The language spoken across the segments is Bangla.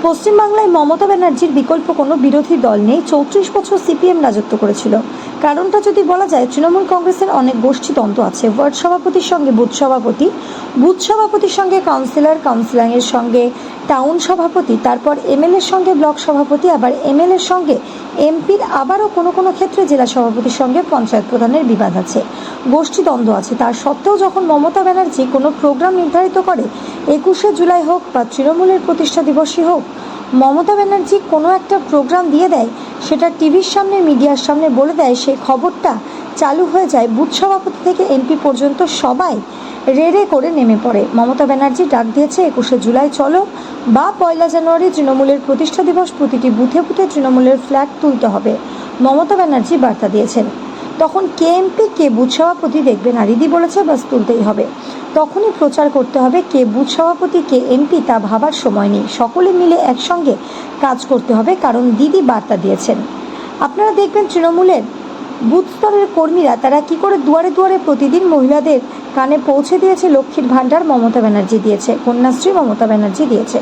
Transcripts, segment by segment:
পশ্চিমবাংলায় মমতা ব্যানার্জির বিকল্প কোনো বিরোধী দল নেই। 34 বছর সিপিএম রাজত্ব করেছিল। কারণটা যদি বলা যায়, তৃণমূল কংগ্রেসের অনেক গোষ্ঠীতন্ত্র আছে। ওয়ার্ড সভাপতির সঙ্গে বুথ সভাপতি, বুথ সভাপতির সঙ্গে কাউন্সিলর, কাউন্সিলরের সঙ্গে টাউন সভাপতি, তারপর এমএলএর সঙ্গে ব্লক সভাপতি, আবার এমএলএর সঙ্গে এমপির, আবারও কোনো কোনো ক্ষেত্রে জেলা সভাপতির সঙ্গে পঞ্চায়েত প্রধানের বিবাদ আছে, গোষ্ঠীদ্বন্দ্ব আছে। তার সত্ত্বেও যখন মমতা ব্যানার্জি কোনো প্রোগ্রাম নির্ধারিত করে, 21শে জুলাই হোক বা তৃণমূলের প্রতিষ্ঠা দিবসই হোক, মমতা ব্যানার্জি কোনো একটা প্রোগ্রাম দিয়ে দেয়, সেটা টিভির সামনে, মিডিয়ার সামনে বলে দেয়, সেই খবরটা চালু হয়ে যায়। বুথ সভাপতি থেকে এমপি পর্যন্ত সবাই রে করে নেমে পড়ে। মমতা ব্যানার্জি ডাক দিয়েছে 21শে জুলাই চলো বা 1 জানুয়ারি তৃণমূলের প্রতিষ্ঠা দিবস, প্রতিটি বুথে বুথে তৃণমূলের ফ্ল্যাগ তুলতে হবে। মমতা ব্যানার্জি বার্তা দিয়েছেন। তখন কে এমপি কে বুথ সভাপতি দেখবেন, আর দিদি বলেছে বাস তুলতেই হবে। তখনই প্রচার করতে হবে কে বুথ সভাপতি কে এমপি, তা ভাবার সময় নেই। সকলে মিলে একসঙ্গে কাজ করতে হবে, কারণ দিদি বার্তা দিয়েছেন। আপনারা দেখবেন তৃণমূলের বুথ স্তরের কর্মীরা তারা কি করে দুয়ারে দুয়ারে প্রতিদিন মহিলাদের কানে পৌঁছে দিয়েছে। লক্ষ্মীর ভাণ্ডার মমতা ব্যানার্জি দিয়েছে, কন্যাশ্রী মমতা ব্যানার্জি দিয়েছে।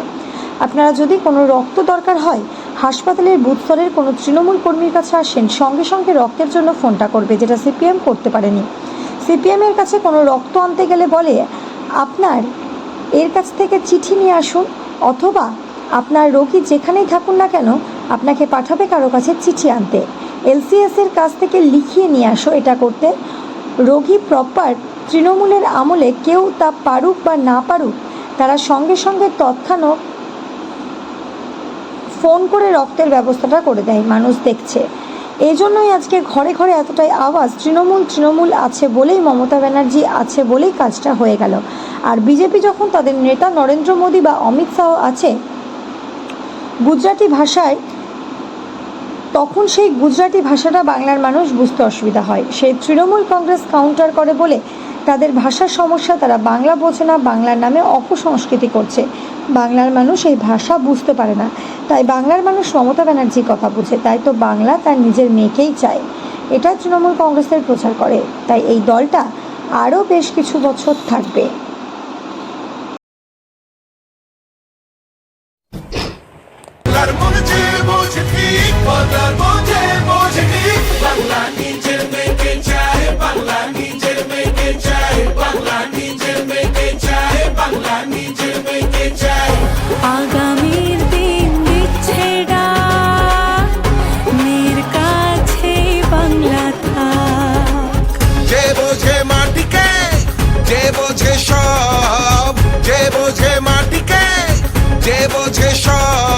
আপনারা যদি কোনো রক্ত দরকার হয়, হাসপাতালের বুথ স্তরের কোনো তৃণমূল কর্মীর কাছে আসেন, সঙ্গে সঙ্গে রক্তের জন্য ফোনটা করবে, যেটা সিপিএম করতে পারেনি। সিপিএমের কাছে কোনো রক্ত আনতে গেলে বলে আপনার এর কাছ থেকে চিঠি নিয়ে আসুন, অথবা আপনার রোগী যেখানেই থাকুন না কেন আপনাকে পাঠাবে কারো কাছে চিঠি আনতে। এলসিএসের কাছ থেকে লিখিয়ে নিয়ে আসো এটা করতে। রোগী প্রপার তৃণমূলের আমলে কেউ তা পারুক বা না পারুক, তারা সঙ্গে সঙ্গে তৎক্ষণাৎ ফোন করে রক্তের ব্যবস্থাটা করে দেয়। মানুষ দেখছে। এই জন্যই আজকে ঘরে ঘরে এতটাই আওয়াজ, তৃণমূল আছে বলেই, মমতা ব্যানার্জি আছে বলেই কাজটা হয়ে গেল। আর বিজেপি যখন তাদের নেতা নরেন্দ্র মোদী বা অমিত শাহ আছে গুজরাটি ভাষায়, তখন সেই গুজরাটি ভাষাটা বাংলার মানুষ বুঝতে অসুবিধা হয়। সেই তৃণমূল কংগ্রেস কাউন্টার করে বলে তাদের ভাষার সমস্যা, তারা বাংলা বোঝে না, বাংলার নামে অপসংস্কৃতি করছে। বাংলার মানুষ এই ভাষা বুঝতে পারে না, তাই বাংলার মানুষ মমতা ব্যানার্জির কথা বুঝে। তাই তো বাংলা তার নিজের মেয়েকেই চায়, এটা তৃণমূল কংগ্রেসের প্রচার করে। তাই এই দলটা আরও বেশ কিছু বছর থাকবে। আগামীর দিন দিচ্ছে ডাক, মেয়ের কাছে বাংলা থাক। যে বোঝে মাটিকে, যে বোঝে সব, যে বোঝে মাটিকে, যে বোঝে সব।